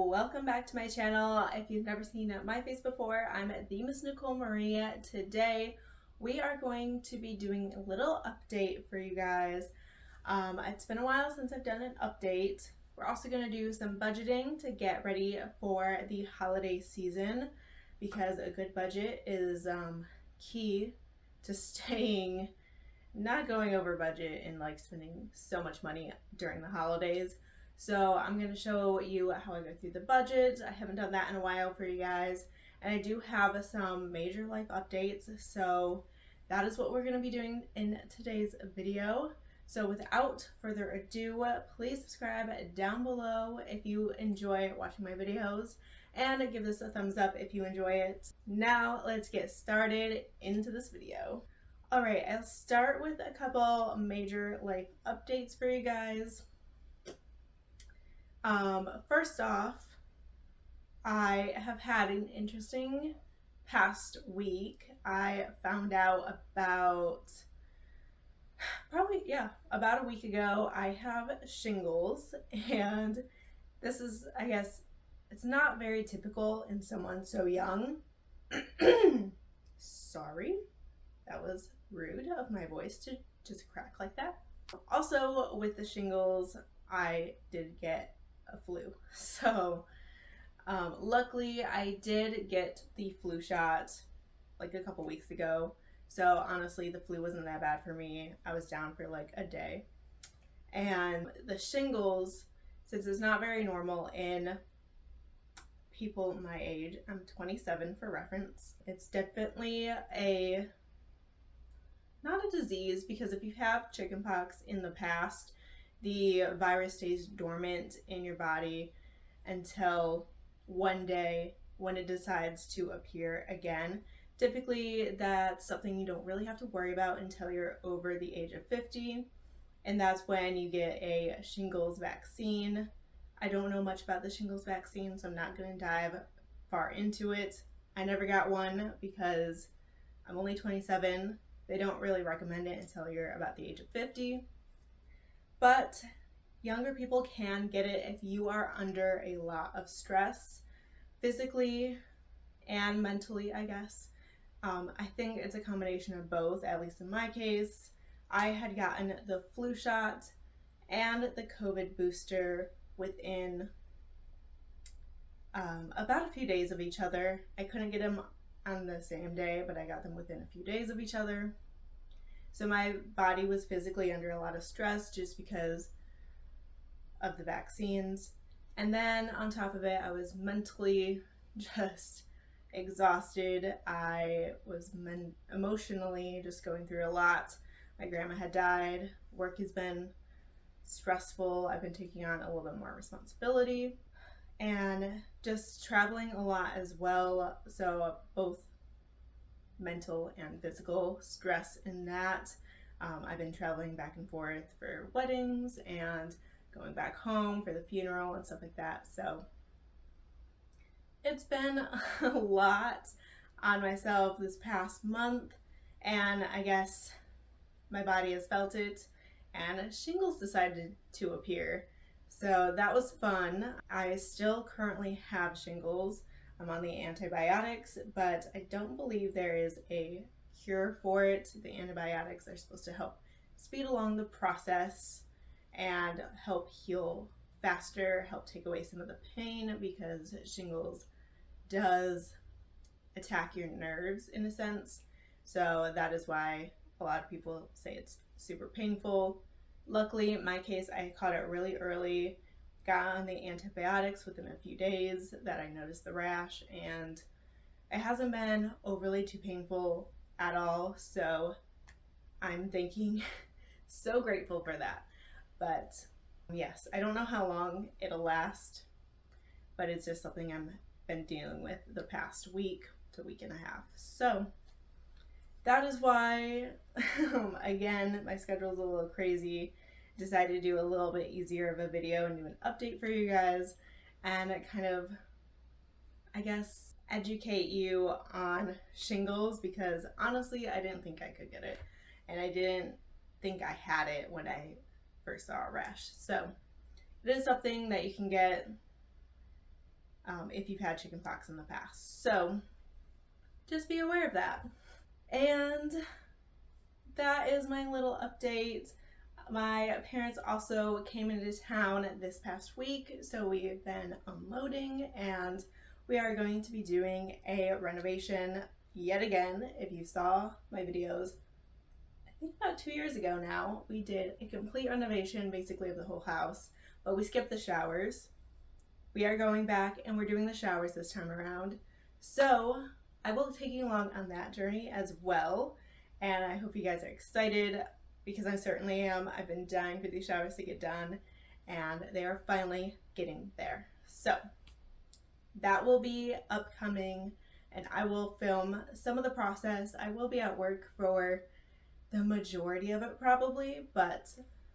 welcome back to my channel. If you've never seen my face before, I'm themissnicolemarie. Today we are going to be doing a little update for you guys. It's been a while since I've done an update. We're also going to do some budgeting to get ready for the holiday season because a good budget is key to staying, not going over budget and like spending so much money during the holidays. So I'm going to show you how I go through the budget. I haven't done that in a while for you guys. And I do have some major life updates. So that is what we're going to be doing in today's video. So without further ado, please subscribe down below if you enjoy watching my videos. And give this a thumbs up if you enjoy it. Now let's get started into this video. Alright, I'll start with a couple major life updates for you guys. First off, I have had an interesting past week. I found out about a week ago I have shingles, and this is, I guess, it's not very typical in someone so young. Sorry, that was rude of my voice to just crack like that. Also, with the shingles, I did get a flu. So luckily I did get the flu shot like a couple weeks ago. So honestly, the flu wasn't that bad for me. I was down for like a day. And the shingles, since it's not very normal in people my age, I'm 27 for reference, it's definitely not a disease, because if you have chickenpox in the past, the virus stays dormant in your body until one day when it decides to appear again. Typically, that's something you don't really have to worry about until you're over the age of 50, and that's when you get a shingles vaccine. I don't know much about the shingles vaccine, so I'm not going to dive far into it. I never got one because I'm only 27. They don't really recommend it until you're about the age of 50. But younger people can get it if you are under a lot of stress, physically and mentally, I guess. I think it's a combination of both, at least in my case. I had gotten the flu shot and the COVID booster within about a few days of each other. I couldn't get them on the same day, but I got them within a few days of each other. So my body was physically under a lot of stress just because of the vaccines. And then on top of it, I was mentally just exhausted. I was emotionally just going through a lot. My grandma had died. Work has been stressful. I've been taking on a little bit more responsibility and just traveling a lot as well. So both mental and physical stress in that. I've been traveling back and forth for weddings and going back home for the funeral and stuff like that. So it's been a lot on myself this past month, and I guess my body has felt it, and shingles decided to appear. So that was fun. I still currently have shingles. I'm on the antibiotics, but I don't believe there is a cure for it. The antibiotics are supposed to help speed along the process and help heal faster, help take away some of the pain, because shingles does attack your nerves in a sense. So that is why a lot of people say it's super painful. Luckily, in my case, I caught it really early, got on the antibiotics within a few days that I noticed the rash, and it hasn't been overly too painful at all. So I'm thinking so grateful for that. But yes, I don't know how long it'll last, but it's just something I've been dealing with the past week to week and a half. So that is why, again, my schedule is a little crazy. Decided to do a little bit easier of a video and do an update for you guys and kind of, I guess, educate you on shingles, because honestly I didn't think I could get it, and I didn't think I had it when I first saw a rash. So it is something that you can get if you've had chickenpox in the past. So just be aware of that. And that is my little update. My parents also came into town this past week, so we've been unloading, and we are going to be doing a renovation yet again. If you saw my videos, I think about 2 years ago now, we did a complete renovation basically of the whole house, but we skipped the showers. We are going back and we're doing the showers this time around. So I will take you along on that journey as well, and I hope you guys are excited, because I certainly am. I've been dying for these showers to get done, and they are finally getting there. So that will be upcoming, and I will film some of the process. I will be at work for the majority of it probably, but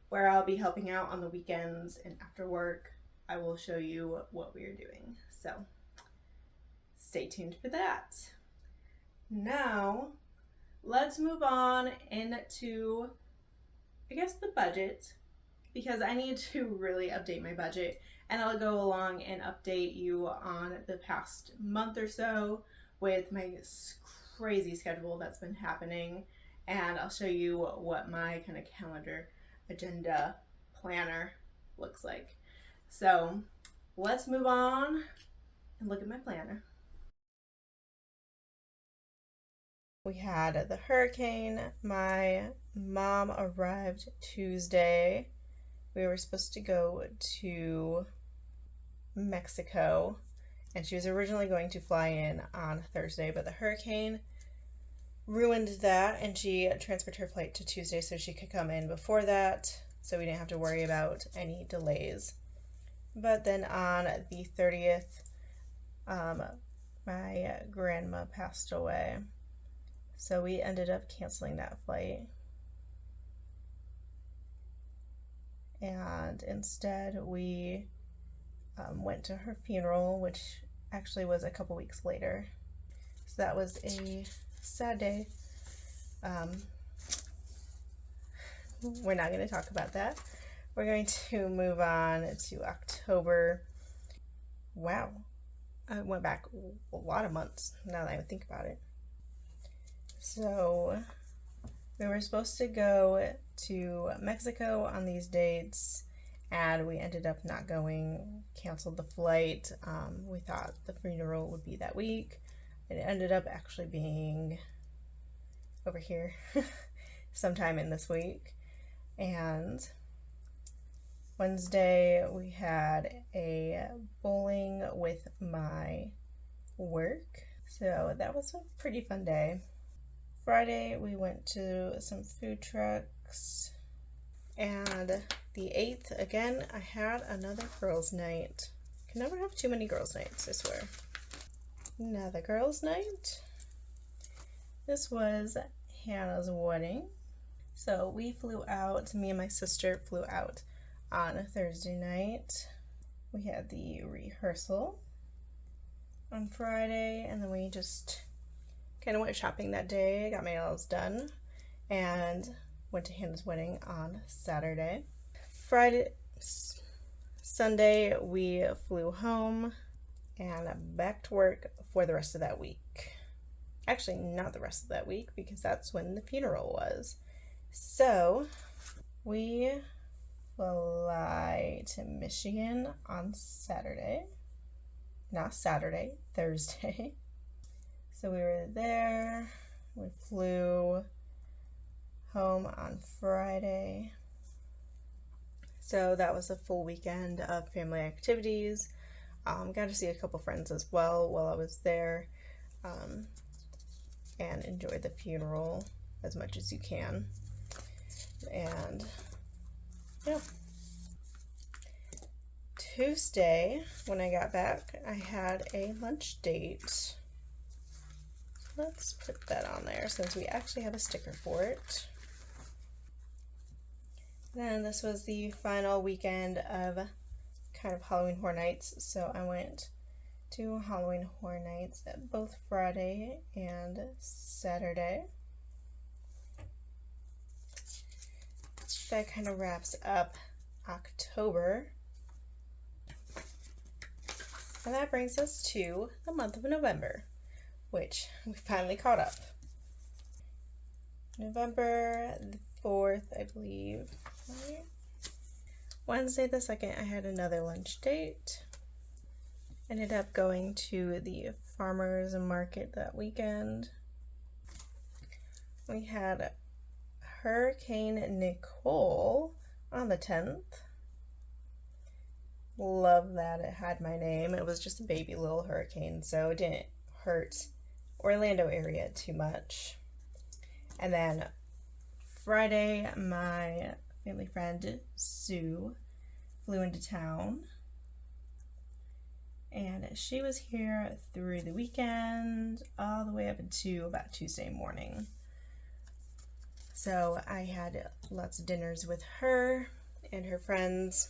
where I'll be helping out on the weekends and after work, I will show you what we are doing. So stay tuned for that. Now let's move on into, I guess, the budget, because I need to really update my budget, and I'll go along and update you on the past month or so with my crazy schedule that's been happening, and I'll show you what my kind of calendar, agenda, planner looks like. So let's move on and look at my planner. We had the hurricane. My mom arrived Tuesday. We were supposed to go to Mexico, and she was originally going to fly in on Thursday, but the hurricane ruined that, and she transferred her flight to Tuesday so she could come in before that, so we didn't have to worry about any delays. But then on the 30th, my grandma passed away. So we ended up canceling that flight. And instead we went to her funeral, which actually was a couple weeks later. So that was a sad day. We're not going to talk about that. We're going to move on to October. Wow. I went back a lot of months now that I think about it. So we were supposed to go to Mexico on these dates, and we ended up not going, canceled the flight. We thought the funeral would be that week. It ended up actually being over here sometime in this week. And Wednesday we had a bowling with my work. So that was a pretty fun day. Friday we went to some food trucks, and the 8th, again, I had another girls' night. Can never have too many girls' nights, I swear. Another girls' night. This was Hannah's wedding. So we flew out, me and my sister flew out on a Thursday night. We had the rehearsal on Friday, and then we just kind of went shopping that day, got my nails done, and went to Hannah's wedding on Saturday. Sunday, we flew home and back to work for the rest of that week. Actually, not the rest of that week, because that's when the funeral was. So, we fly to Michigan on Saturday. Not Saturday, Thursday. So we were there, we flew home on Friday. So that was a full weekend of family activities. Got to see a couple friends as well while I was there, and enjoy the funeral as much as you can. And yeah. Tuesday, when I got back, I had a lunch date. Let's put that on there since we actually have a sticker for it. Then this was the final weekend of kind of Halloween Horror Nights, so I went to Halloween Horror Nights at both Friday and Saturday. That kind of wraps up October. And that brings us to the month of November, which we finally caught up. November the 4th, I believe. Wednesday the 2nd, I had another lunch date. Ended up going to the farmers market that weekend. We had Hurricane Nicole on the 10th. Love that it had my name. It was just a baby little hurricane, so it didn't hurt Orlando area too much. And then Friday, my family friend Sue flew into town, and she was here through the weekend all the way up into about Tuesday morning. So I had lots of dinners with her and her friends.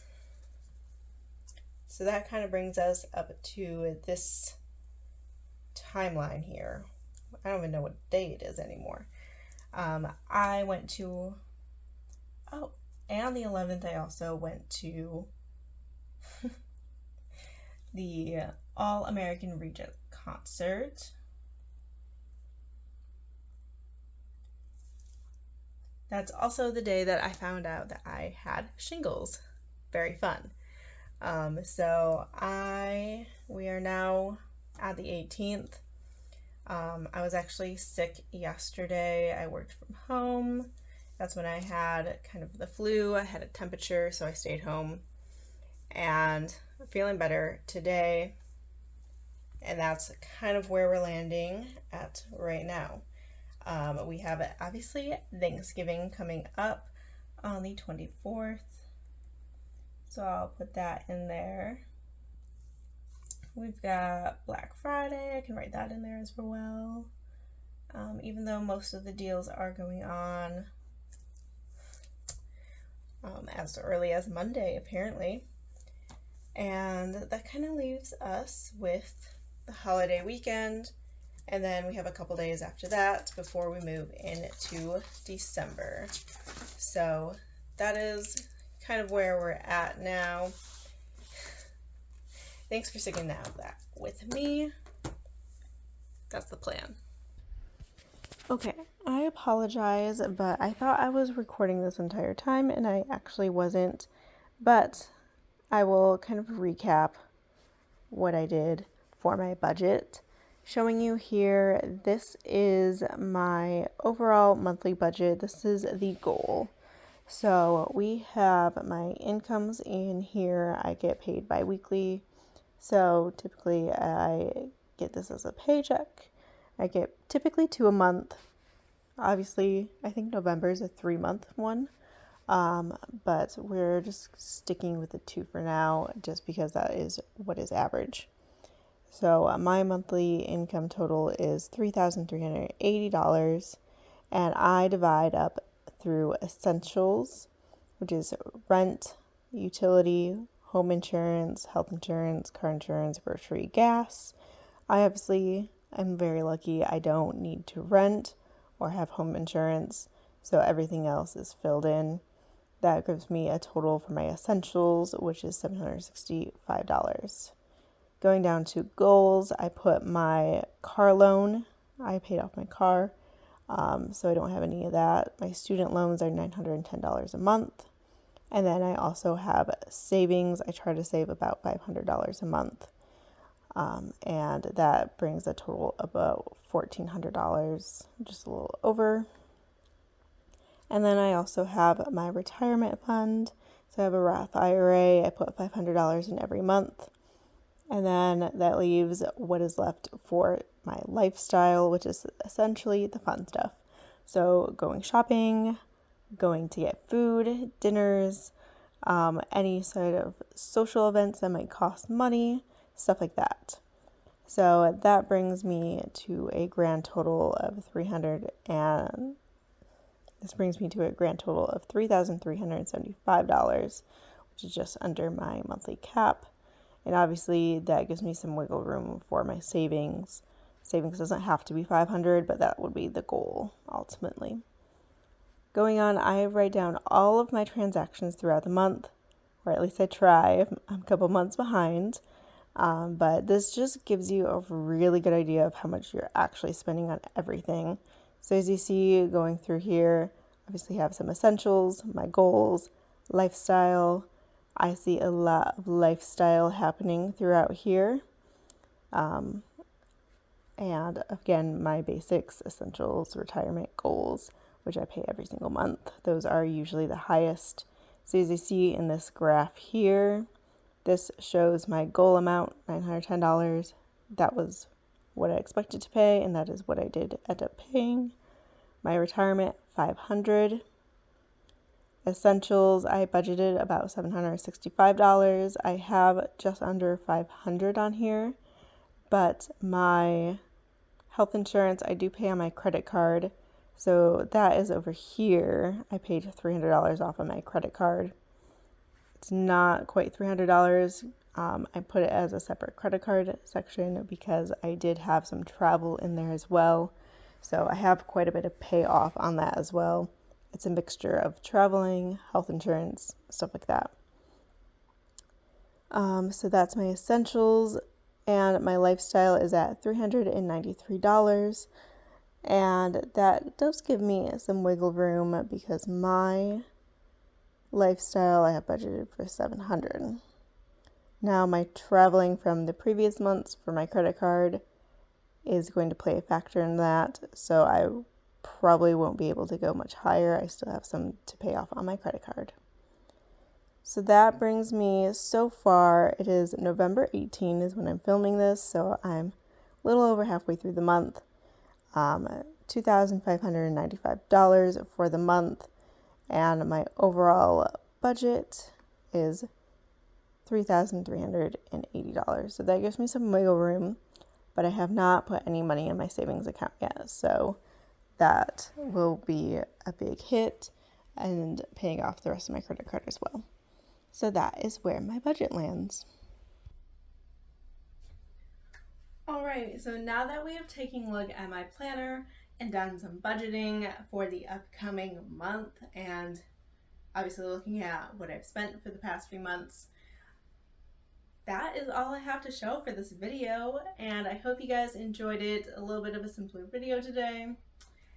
So that kind of brings us up to this timeline here. I don't even know what day it is anymore. I went to, and on the 11th, I also went to the All-American Regent concert. That's also the day that I found out that I had shingles. Very fun. We are now at the 18th. I was actually sick yesterday. I worked from home. That's when I had kind of the flu. I had a temperature, so I stayed home. And I'm feeling better today. And that's kind of where we're landing at right now. We have obviously Thanksgiving coming up on the 24th. So I'll put that in there. We've got Black Friday. I can write that in there as well. Even though most of the deals are going on as early as Monday, apparently. And that kind of leaves us with the holiday weekend. And then we have a couple days after that before we move into December. So that is kind of where we're at now. Thanks for sticking out that with me. That's the plan. Okay, I apologize, but I thought I was recording this entire time and I actually wasn't. But I will kind of recap what I did for my budget. Showing you here, this is my overall monthly budget. This is the goal. So we have my incomes in here. I get paid bi-weekly. So typically I get this as a paycheck. I get typically 2 a month. Obviously, I think November is a 3-month one. But we're just sticking with the 2 for now, just because that is what is average. So my monthly income total is $3,380, and I divide up through essentials, which is rent, utility, home insurance, health insurance, car insurance, grocery, gas. I obviously am very lucky. I don't need to rent or have home insurance, so everything else is filled in. That gives me a total for my essentials, which is $765. Going down to goals, I put my car loan. I paid off my car, so I don't have any of that. My student loans are $910 a month. And then I also have savings. I try to save about $500 a month. And that brings a total of about $1,400, just a little over. And then I also have my retirement fund. So I have a Roth IRA. I put $500 in every month. And then that leaves what is left for my lifestyle, which is essentially the fun stuff. So going shopping, going to get food, dinners, any sort of social events that might cost money, stuff like that. So that brings me to a grand total of $3,375, which is just under my monthly cap. And obviously that gives me some wiggle room for my savings. Savings doesn't have to be $500, but that would be the goal ultimately. Going on, I write down all of my transactions throughout the month, or at least I try. I'm a couple months behind, But this just gives you a really good idea of how much you're actually spending on everything. So as you see going through here, obviously have some essentials, my goals, lifestyle. I see a lot of lifestyle happening throughout here. And again, my basics, essentials, retirement goals, which I pay every single month. Those are usually the highest. So as you see in this graph here, this shows my goal amount, $910. That was what I expected to pay, and that is what I did end up paying. My retirement, $500. Essentials, I budgeted about $765. I have just under $500 on here, but my health insurance I do pay on my credit card, so that is over here. I paid $300 off of my credit card. It's not quite $300. I put it as a separate credit card section because I did have some travel in there as well. So I have quite a bit of payoff on that as well. It's a mixture of traveling, health insurance, stuff like that. So that's my essentials, and my lifestyle is at $393. And that does give me some wiggle room because my lifestyle I have budgeted for $700. Now my traveling from the previous months for my credit card is going to play a factor in that, so I probably won't be able to go much higher. I still have some to pay off on my credit card. So that brings me, so far, it is November 18 is when I'm filming this, so I'm a little over halfway through the month. $2,595 for the month, and my overall budget is $3,380. So that gives me some wiggle room, but I have not put any money in my savings account yet, so that will be a big hit and paying off the rest of my credit card as well. So that is where my budget lands. Alright, so now that we have taken a look at my planner and done some budgeting for the upcoming month, and obviously looking at what I've spent for the past few months, that is all I have to show for this video, and I hope you guys enjoyed it. A little bit of a simpler video today.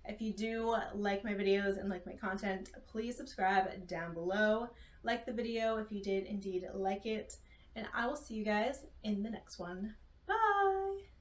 If you do like my videos and like my content, please subscribe down below. Like the video if you did indeed like it, and I will see you guys in the next one. Bye!